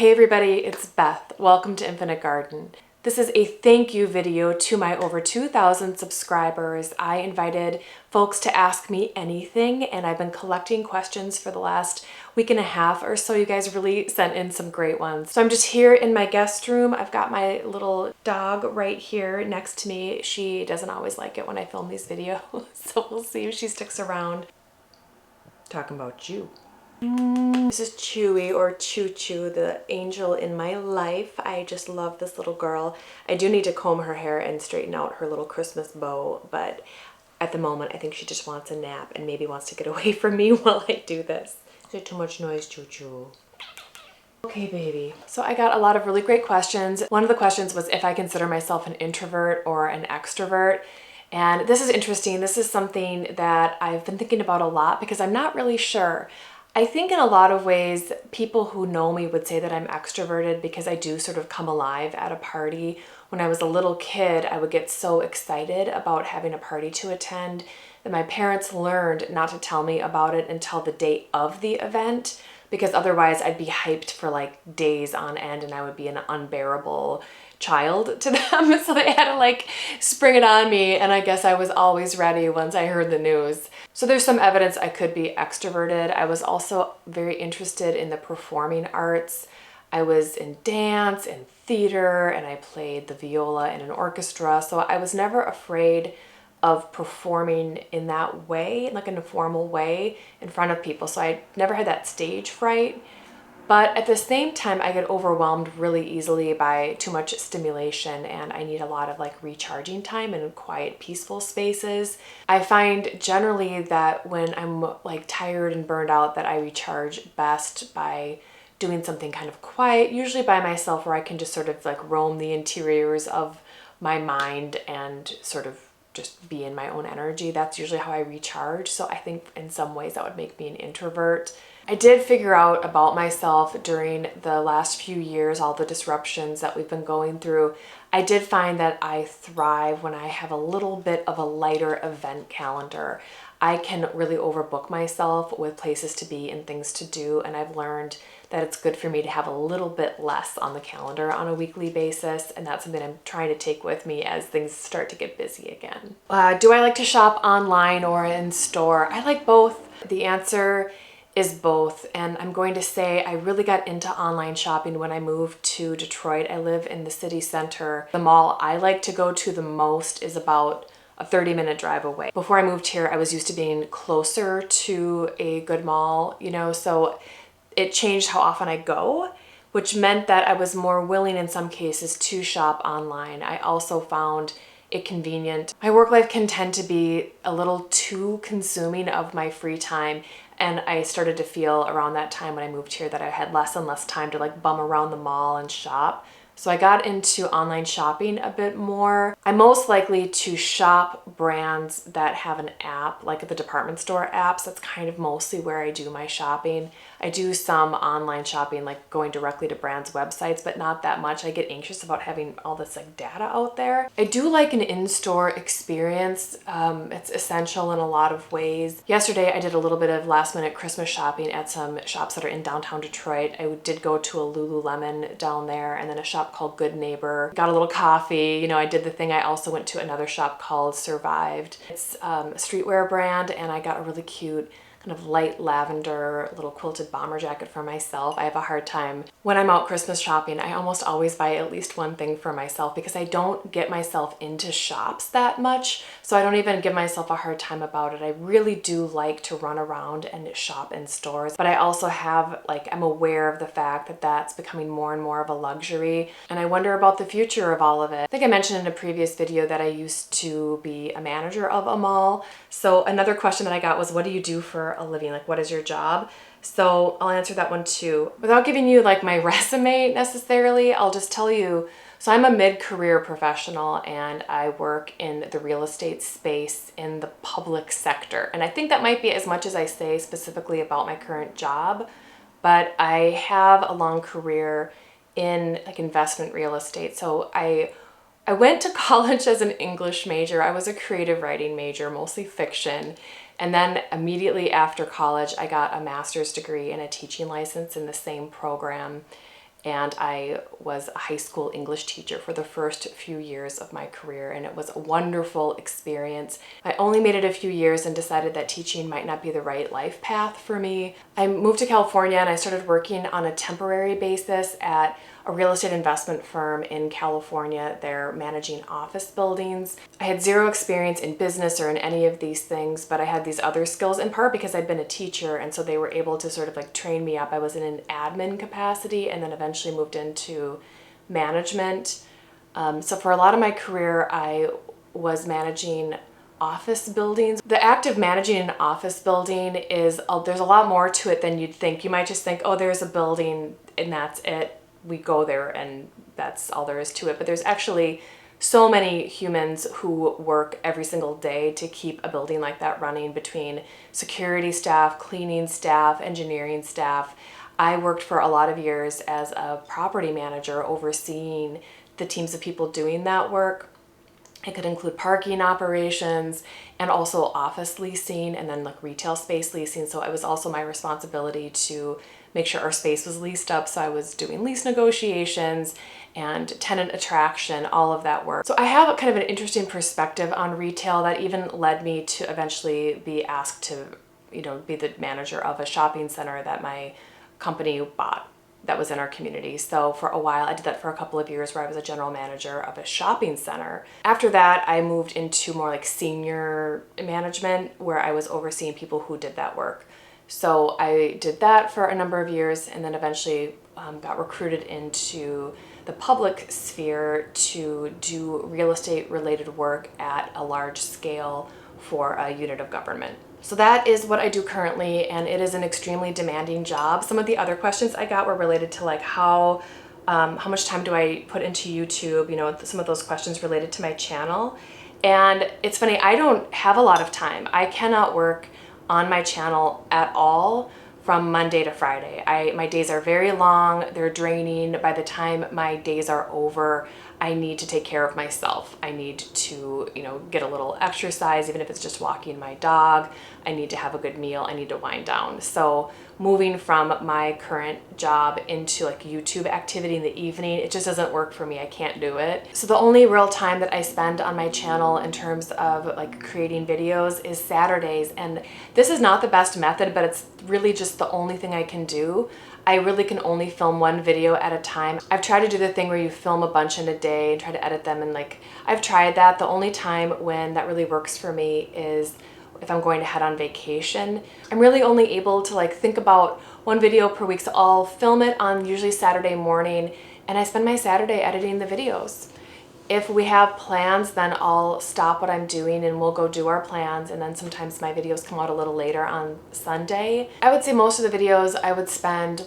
Hey everybody, it's Beth. Welcome to Infinite Garden. This is a thank you video to my over 2,000 subscribers. I invited folks to ask me anything, and I've been collecting questions for the last week and a half or so. You guys really sent in some great ones. So I'm just here in my guest room. I've got my little dog right here next to me. She doesn't always like it when I film these videos, so we'll see if she sticks around. Talking about you. This is Chewy, or Choo Choo, the angel in my life. I just love this little girl. I do need to comb her hair and straighten out her little Christmas bow, but at the moment I think she just wants a nap and maybe wants to get away from me while I do this. Is there too much noise, Choo Choo? Okay, baby. So I got a lot of really great questions. One of the questions was if I consider myself an introvert or an extrovert. And this is interesting. This is something that I've been thinking about a lot because I'm not really sure. I think in a lot of ways, people who know me would say that I'm extroverted because I do sort of come alive at a party. When I was a little kid, I would get so excited about having a party to attend that my parents learned not to tell me about it until the day of the event, because otherwise I'd be hyped for like days on end and I would be an unbearable child to them. So they had to like spring it on me, and I guess I was always ready once I heard the news. So there's some evidence I could be extroverted. I was also very interested in the performing arts. I was in dance and theater, and I played the viola in an orchestra. So I was never afraid of performing in that way, like in a formal way in front of people. So I never had that stage fright. But at the same time, I get overwhelmed really easily by too much stimulation, and I need a lot of like recharging time in quiet, peaceful spaces. I find generally that when I'm like tired and burned out, that I recharge best by doing something kind of quiet, usually by myself, where I can just sort of like roam the interiors of my mind and sort of just be in my own energy. That's usually how I recharge. So I think in some ways that would make me an introvert. I did figure out about myself during the last few years, all the disruptions that we've been going through. I did find that I thrive when I have a little bit of a lighter event calendar. I can really overbook myself with places to be and things to do, and I've learned that it's good for me to have a little bit less on the calendar on a weekly basis, and that's something I'm trying to take with me as things start to get busy again. Do I like to shop online or in store? I like both. The answer is both, and I'm going to say I really got into online shopping when I moved to Detroit. I live in the city center. The mall I like to go to the most is about a 30-minute drive away. Before I moved here, I was used to being closer to a good mall, so it changed how often I go, which meant that I was more willing in some cases to shop online. I also found it convenient. My work life can tend to be a little too consuming of my free time, and I started to feel around that time when I moved here that I had less and less time to like bum around the mall and shop. So I got into online shopping a bit more. I'm most likely to shop brands that have an app, like the department store apps. That's kind of mostly where I do my shopping. I do some online shopping, like going directly to brands' websites, but not that much. I get anxious about having all this like data out there. I do like an in-store experience. It's essential in a lot of ways. Yesterday, I did a little bit of last-minute Christmas shopping at some shops that are in downtown Detroit. I did go to a Lululemon down there, and then a shop called Good Neighbor. Got a little coffee. I did the thing. I also went to another shop called Survived. It's a streetwear brand, and I got a really cute kind of light lavender little quilted bomber jacket for myself. I have a hard time when I'm out Christmas shopping. I almost always buy at least one thing for myself because I don't get myself into shops that much, so I don't even give myself a hard time about it. I really do like to run around and shop in stores, but I also I'm aware of the fact that that's becoming more and more of a luxury, and I wonder about the future of all of it. I think I mentioned in a previous video that I used to be a manager of a mall. So another question that I got was, what do you do for a living? Like, what is your job? So I'll answer that one too. Without giving you like my resume necessarily, I'll just tell you, so I'm a mid-career professional and I work in the real estate space in the public sector. And I think that might be as much as I say specifically about my current job, but I have a long career in like investment real estate. So I went to college as an English major. I was a creative writing major, mostly fiction. And then immediately after college, I got a master's degree and a teaching license in the same program. and I was a high school English teacher for the first few years of my career, and it was a wonderful experience. I only made it a few years and decided that teaching might not be the right life path for me. I moved to California and I started working on a temporary basis at a real estate investment firm in California. They're managing office buildings. I had zero experience in business or in any of these things, but I had these other skills in part because I'd been a teacher, and so they were able to sort of like train me up. I was in an admin capacity and then eventually moved into management. So for a lot of my career, I was managing office buildings. The act of managing an office building is, there's a lot more to it than you'd think. You might just think, oh, there's a building and that's it. We go there and that's all there is to it. But there's actually so many humans who work every single day to keep a building like that running, between security staff, cleaning staff, engineering staff. I worked for a lot of years as a property manager overseeing the teams of people doing that work. It could include parking operations and also office leasing and then like retail space leasing. So it was also my responsibility to make sure our space was leased up. So I was doing lease negotiations and tenant attraction, all of that work. So I have kind of an interesting perspective on retail that even led me to eventually be asked to, be the manager of a shopping center that my company bought that was in our community. So for a while, I did that for a couple of years where I was a general manager of a shopping center. After that, I moved into more like senior management where I was overseeing people who did that work. So I did that for a number of years and then eventually got recruited into the public sphere to do real estate related work at a large scale for a unit of government. So that is what I do currently, and it is an extremely demanding job. Some of the other questions I got were related to like how much time do I put into YouTube, some of those questions related to my channel. And it's funny, I don't have a lot of time. I cannot work on my channel at all from Monday to Friday. My days are very long, they're draining. By the time my days are over, I need to take care of myself. I need to, get a little exercise, even if it's just walking my dog. I need to have a good meal. I need to wind down. So moving from my current job into like YouTube activity in the evening, it just doesn't work for me. I can't do it. So the only real time that I spend on my channel in terms of like creating videos is Saturdays. And this is not the best method, but it's really just the only thing I can do. I really can only film one video at a time. I've tried to do the thing where you film a bunch in a day and try to edit them, and I've tried that. The only time when that really works for me is if I'm going to head on vacation. I'm really only able to think about one video per week, so I'll film it on usually Saturday morning and I spend my Saturday editing the videos. If we have plans, then I'll stop what I'm doing and we'll go do our plans, and then sometimes my videos come out a little later on Sunday. I would say most of the videos I would spend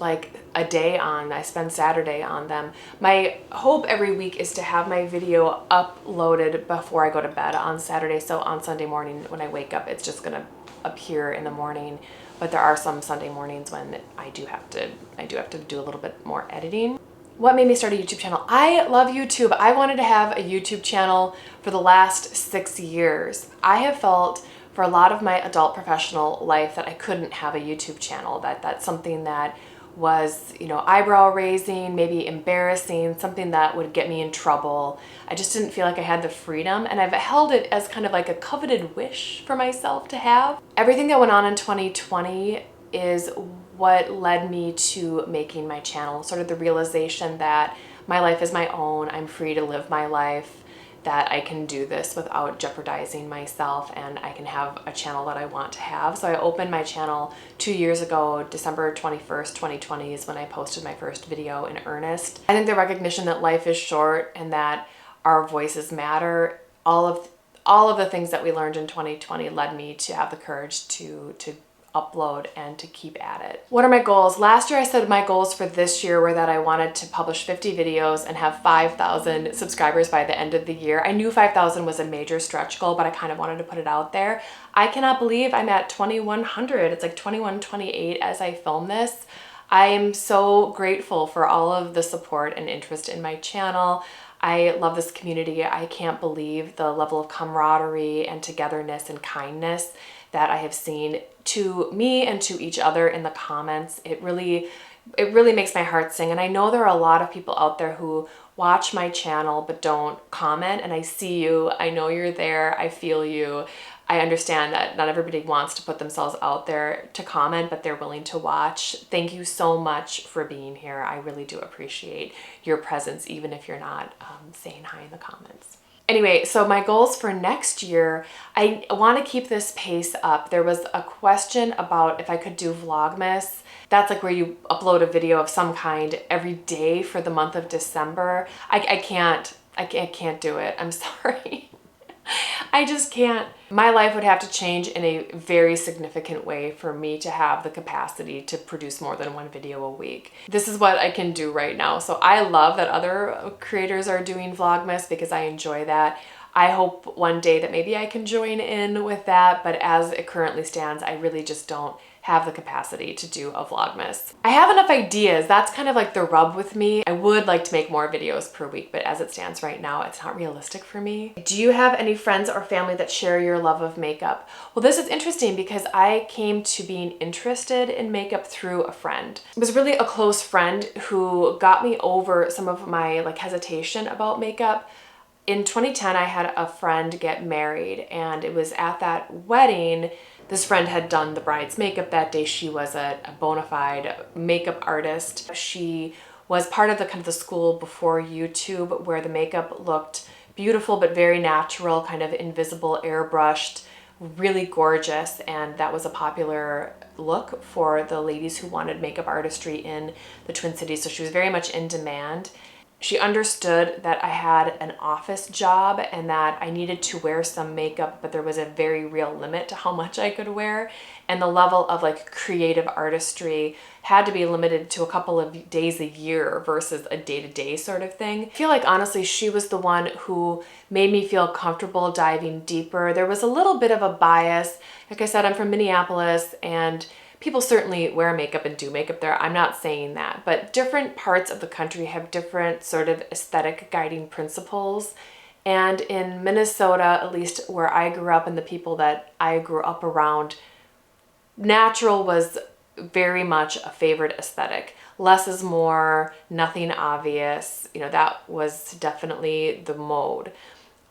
a day on. I spend Saturday on them. My hope every week is to have my video uploaded before I go to bed on Saturday, so on Sunday morning when I wake up it's just gonna appear in the morning. But there are some Sunday mornings when I do have to do a little bit more editing. What made me start a YouTube channel? I love YouTube. I wanted to have a YouTube channel for the last 6 years. I have felt for a lot of my adult professional life that I couldn't have a YouTube channel, that's something that was, eyebrow raising, maybe embarrassing, something that would get me in trouble. I just didn't feel like I had the freedom, and I've held it as kind of like a coveted wish for myself to have. Everything that went on in 2020 is what led me to making my channel, sort of the realization that my life is my own, I'm free to live my life, that I can do this without jeopardizing myself, and I can have a channel that I want to have. So I opened my channel 2 years ago. December 21st, 2020 is when I posted my first video in earnest. I think the recognition that life is short and that our voices matter, all of the things that we learned in 2020 led me to have the courage to upload and to keep at it. What are my goals? Last year I said my goals for this year were that I wanted to publish 50 videos and have 5,000 subscribers by the end of the year. I knew 5,000 was a major stretch goal, but I kind of wanted to put it out there. I cannot believe I'm at 2,100. It's like 2,128 as I film this. I am so grateful for all of the support and interest in my channel. I love this community. I can't believe the level of camaraderie and togetherness and kindness that I have seen to me and to each other in the comments. It really it really makes my heart sing. And I know there are a lot of people out there who watch my channel but don't comment, and I see you. I know you're there. I feel you. I understand that not everybody wants to put themselves out there to comment, but they're willing to watch. Thank you so much for being here. I really do appreciate your presence, even if you're not saying hi in the comments. Anyway, so my goals for next year, I want to keep this pace up. There was a question about if I could do Vlogmas. That's like where you upload a video of some kind every day for the month of December. I can't do it. I'm sorry. I just can't. My life would have to change in a very significant way for me to have the capacity to produce more than one video a week. This is what I can do right now. So I love that other creators are doing Vlogmas because I enjoy that. I hope one day that maybe I can join in with that, but as it currently stands, I really just don't have the capacity to do a Vlogmas. I have enough ideas. That's kind of like the rub with me. I would like to make more videos per week, but as it stands right now, it's not realistic for me. Do you have any friends or family that share your love of makeup? Well, this is interesting because I came to being interested in makeup through a friend. It was really a close friend who got me over some of my hesitation about makeup. In 2010, I had a friend get married, and it was at that wedding. This friend had done the bride's makeup that day. She was a bona fide makeup artist. She was part of the school before YouTube, where the makeup looked beautiful but very natural, kind of invisible, airbrushed, really gorgeous, and that was a popular look for the ladies who wanted makeup artistry in the Twin Cities. So she was very much in demand. She understood that I had an office job and that I needed to wear some makeup, but there was a very real limit to how much I could wear. And the level of creative artistry had to be limited to a couple of days a year versus a day-to-day sort of thing. I feel like honestly, she was the one who made me feel comfortable diving deeper. There was a little bit of a bias. Like I said, I'm from Minneapolis, and people certainly wear makeup and do makeup there. I'm not saying that, but different parts of the country have different sort of aesthetic guiding principles. And in Minnesota, at least where I grew up and the people that I grew up around, natural was very much a favorite aesthetic. Less is more, nothing obvious. That was definitely the mode.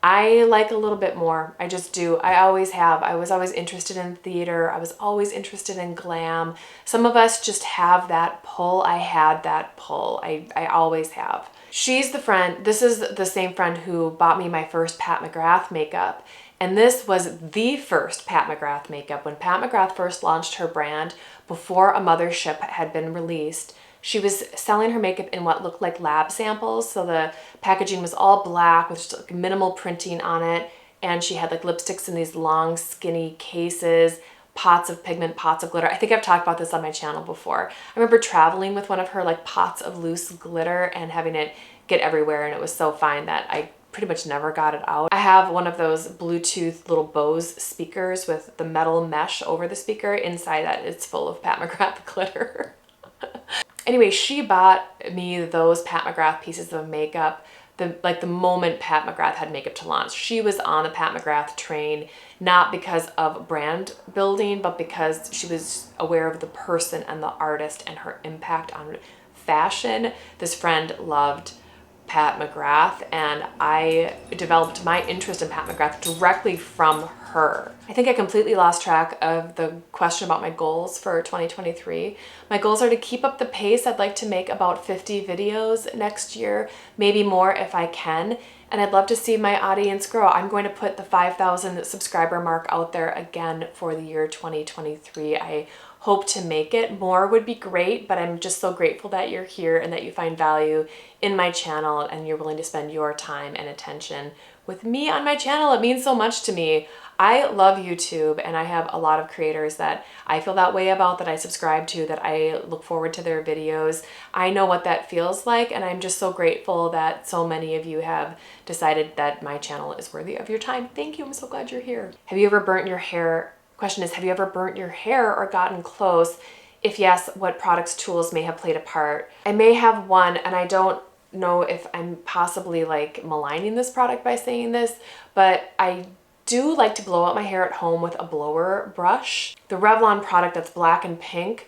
I like a little bit more. I just do. I always have. I was always interested in theater. I was always interested in glam. Some of us just have that pull. I had that pull. I always have. She's the friend. This is the same friend who bought me my first Pat McGrath makeup. And this was the first Pat McGrath makeup. When Pat McGrath first launched her brand, before a mothership had been released, she was selling her makeup in what looked like lab samples. So the packaging was all black with just minimal printing on it. And she had lipsticks in these long, skinny cases, pots of pigment, pots of glitter. I think I've talked about this on my channel before. I remember traveling with one of her pots of loose glitter and having it get everywhere. And it was so fine that I pretty much never got it out. I have one of those Bluetooth little Bose speakers with the metal mesh over the speaker. Inside that, it's full of Pat McGrath glitter. Anyway, she bought me those Pat McGrath pieces of makeup the moment Pat McGrath had makeup to launch. She was on the Pat McGrath train, not because of brand building, but because she was aware of the person and the artist and her impact on fashion. This friend loved Pat McGrath, and I developed my interest in Pat McGrath directly from her. I think I completely lost track of the question about my goals for 2023. My goals are to keep up the pace. I'd like to make about 50 videos next year, maybe more if I can, and I'd love to see my audience grow. I'm going to put the 5,000 subscriber mark out there again for the year 2023. I hope to make it. More would be great, but I'm just so grateful that you're here and that you find value in my channel and you're willing to spend your time and attention with me on my channel. It means so much to me. I love YouTube, and I have a lot of creators that I feel that way about, that I subscribe to, that I look forward to their videos. I know what that feels like, and I'm just so grateful that so many of you have decided that my channel is worthy of your time. Thank you. I'm so glad you're here. Have you ever burnt your hair? Question is, have you ever burnt your hair or gotten close? If yes, what products, tools may have played a part? I may have one, and I don't know if I'm possibly maligning this product by saying this, but I do like to blow out my hair at home with a blower brush. The Revlon product that's black and pink,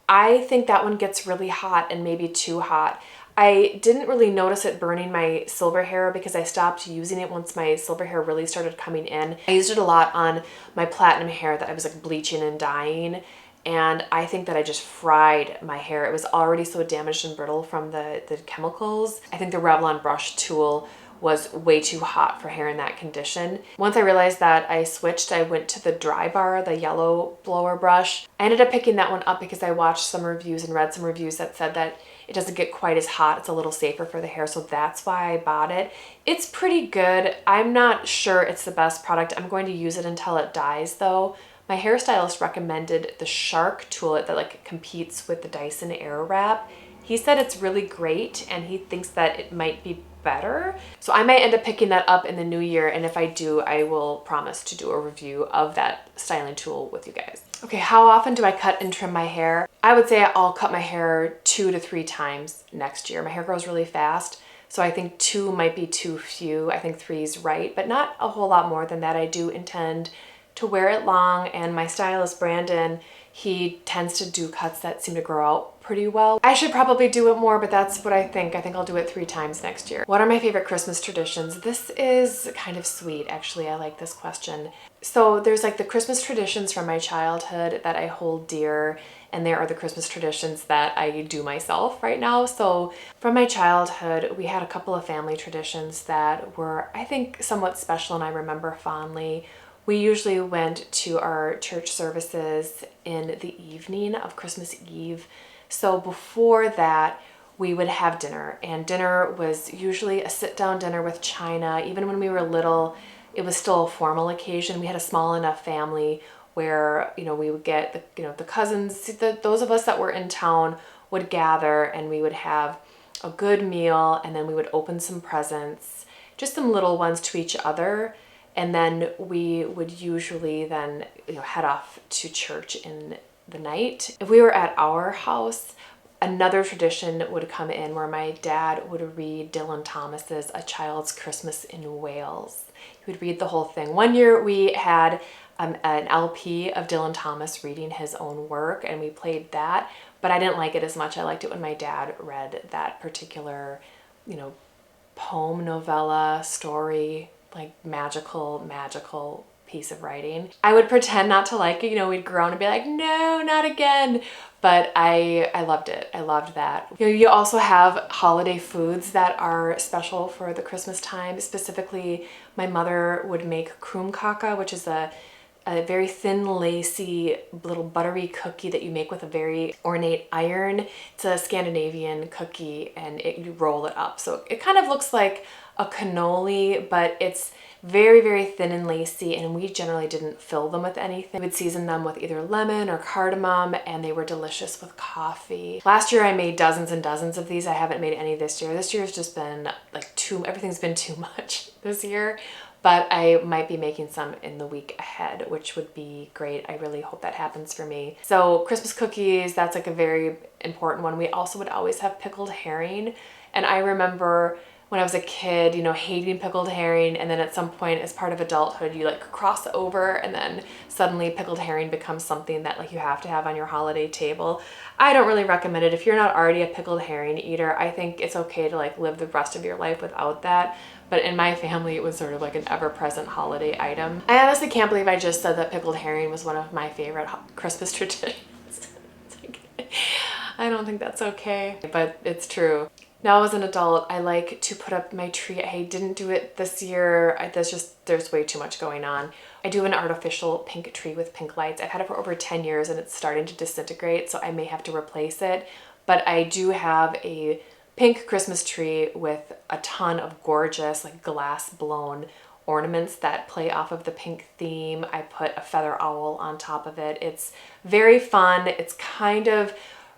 I think that one gets really hot and maybe too hot. I didn't really notice it burning my silver hair because I stopped using it once my silver hair really started coming in. I used it a lot on my platinum hair that I was like bleaching and dyeing, and I think that I just fried my hair. It was already so damaged and brittle from the chemicals. I think the Revlon brush tool was way too hot for hair in that condition. Once I realized that, I switched. I went to the Dry Bar, the yellow blower brush. I ended up picking that one up because I watched some reviews and read some reviews that said that it doesn't get quite as hot. It's a little safer for the hair, so that's why I bought it. It's pretty good. I'm not sure it's the best product. I'm going to use it until it dies though. My hairstylist recommended the Shark tool that like competes with the Dyson Airwrap. He said it's really great and he thinks that it might be better. So I might end up picking that up in the new year, and if I do, I will promise to do a review of that styling tool with you guys. Okay, how often do I cut and trim my hair? I would say I'll cut my hair 2 to 3 times next year. My hair grows really fast, so I think 2 might be too few. I think 3 is right, but not a whole lot more than that. I do intend to wear it long, and my stylist Brandon, he tends to do cuts that seem to grow out pretty well. I should probably do it more, but that's what I think. I think I'll do it 3 times next year. What are my favorite Christmas traditions? This is kind of sweet, actually. I like this question. So there's like the Christmas traditions from my childhood that I hold dear, and there are the Christmas traditions that I do myself right now. So from my childhood, we had a couple of family traditions that were, I think, somewhat special and I remember fondly. We usually went to our church services in the evening of Christmas Eve. So before that, we would have dinner, and dinner was usually a sit-down dinner with china. Even when we were little, it was still a formal occasion. We had a small enough family where, you know, we would get the cousins, those of us that were in town would gather, and we would have a good meal, and then we would open some presents, just some little ones to each other. And then we would usually then, you know, head off to church in the night. If we were at our house, another tradition would come in where my dad would read Dylan Thomas's A Child's Christmas in Wales. He would read the whole thing. One year we had an LP of Dylan Thomas reading his own work, and we played that, but I didn't like it as much. I liked it when my dad read that particular, you know, poem, novella, story, like magical piece of writing. I would pretend not to like it, you know, we'd groan and be like, no, not again. But I loved it. I loved that. You know, you also have holiday foods that are special for the Christmas time. Specifically, my mother would make kroomkaka, which is a very thin, lacy, little buttery cookie that you make with a very ornate iron. It's a Scandinavian cookie, and you roll it up. So it kind of looks like a cannoli, but it's very, very thin and lacy, and we generally didn't fill them with anything. We would season them with either lemon or cardamom, and they were delicious with coffee. Last year I made dozens and dozens of these. I haven't made any this year. This year's just been like everything's been too much this year, but I might be making some in the week ahead, which would be great. I really hope that happens for me. So Christmas cookies, that's like a very important one. We also would always have pickled herring, and I remember when I was a kid, you know, hating pickled herring, and then at some point as part of adulthood, you like cross over, and then suddenly pickled herring becomes something that like you have to have on your holiday table. I don't really recommend it. If you're not already a pickled herring eater, I think it's okay to like live the rest of your life without that. But in my family, it was sort of like an ever-present holiday item. I honestly can't believe I just said that pickled herring was one of my favorite Christmas traditions. I don't think that's okay, but it's true. Now as an adult, I like to put up my tree. I didn't do it this year. There's way too much going on. I do an artificial pink tree with pink lights. I've had it for over 10 years and it's starting to disintegrate, so I may have to replace it. But I do have a pink Christmas tree with a ton of gorgeous like glass blown ornaments that play off of the pink theme. I put a feather owl on top of it. It's very fun. It's kind of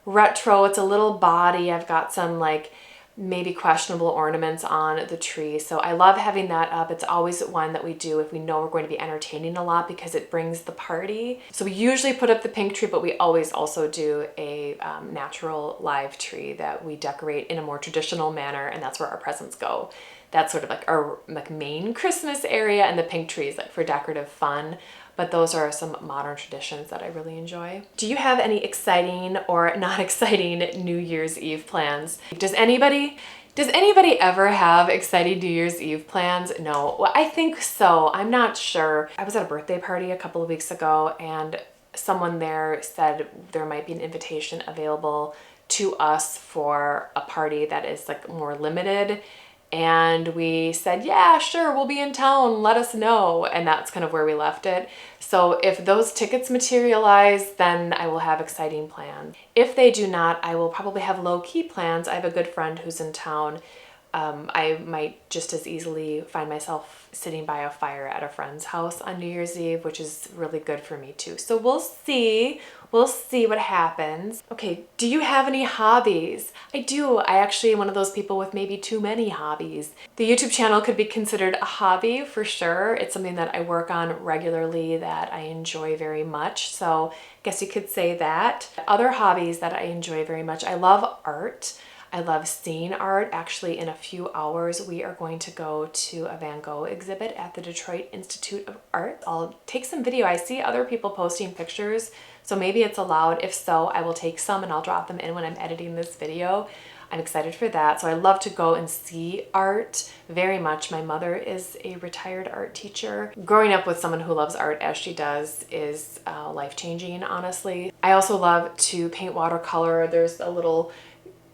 retro. It's a little body. I've got some like maybe questionable ornaments on the tree. So I love having that up. It's always one that we do if we know we're going to be entertaining a lot because it brings the party. So we usually put up the pink tree, but we always also do a natural live tree that we decorate in a more traditional manner, and that's where our presents go. That's sort of like our like main Christmas area, and the pink tree is like for decorative fun. but those are some modern traditions that I really enjoy. Do you have any exciting or not exciting New Year's Eve plans? Does anybody ever have exciting New Year's Eve plans? No, well, I think so. I'm not sure. I was at a birthday party a couple of weeks ago and someone there said there might be an invitation available to us for a party that is like more limited. And we said, yeah, sure, we'll be in town, let us know. And that's kind of where we left it. So if those tickets materialize, then I will have exciting plans. If they do not, I will probably have low-key plans. I have a good friend who's in town. I might just as easily find myself sitting by a fire at a friend's house on New Year's Eve, which is really good for me too. So we'll see. We'll see what happens. Okay, do you have any hobbies? I do. I actually am one of those people with maybe too many hobbies. The YouTube channel could be considered a hobby for sure. It's something that I work on regularly that I enjoy very much. So I guess you could say that. Other hobbies that I enjoy very much. I love art. I love seeing art. Actually, in a few hours, we are going to go to a Van Gogh exhibit at the Detroit Institute of Art. I'll take some video. I see other people posting pictures, so maybe it's allowed. If so, I will take some and I'll drop them in when I'm editing this video. I'm excited for that. So I love to go and see art very much. My mother is a retired art teacher. Growing up with someone who loves art as she does is life-changing, honestly. I also love to paint watercolor. There's a little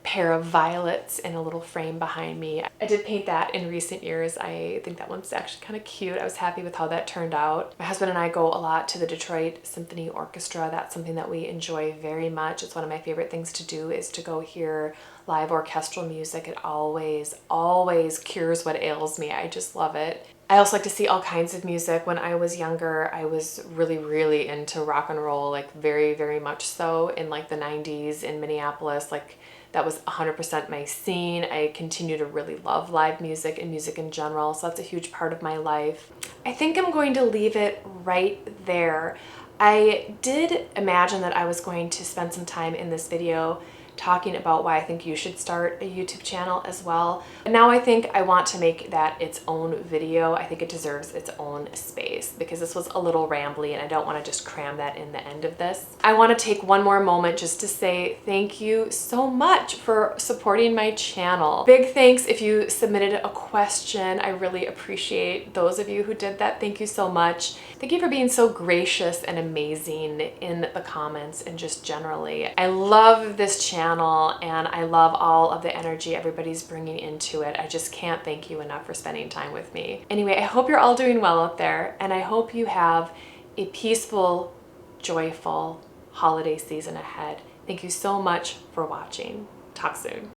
pair of violets in a little frame behind me. I did paint that in recent years. I think that one's actually kind of cute. I was happy with how that turned out. My husband and I go a lot to the Detroit Symphony Orchestra. That's something that we enjoy very much. It's one of my favorite things to do is to go hear live orchestral music. It always cures what ails me. I just love it. I also like to see all kinds of music. When I was younger, I was really into rock and roll, like very much so in like the 90s in Minneapolis. Like that was 100% my scene. I continue to really love live music and music in general, so that's a huge part of my life. I think I'm going to leave it right there. I did imagine that I was going to spend some time in this video talking about why I think you should start a YouTube channel as well. But now I think I want to make that its own video. I think it deserves its own space because this was a little rambly and I don't want to just cram that in the end of this. I want to take one more moment just to say thank you so much for supporting my channel. Big thanks if you submitted a question. I really appreciate those of you who did that. Thank you so much. Thank you for being so gracious and amazing in the comments and just generally. I love this channel and I love all of the energy everybody's bringing into it. I just can't thank you enough for spending time with me. Anyway, I hope you're all doing well out there and I hope you have a peaceful, joyful holiday season ahead. Thank you so much for watching. Talk soon.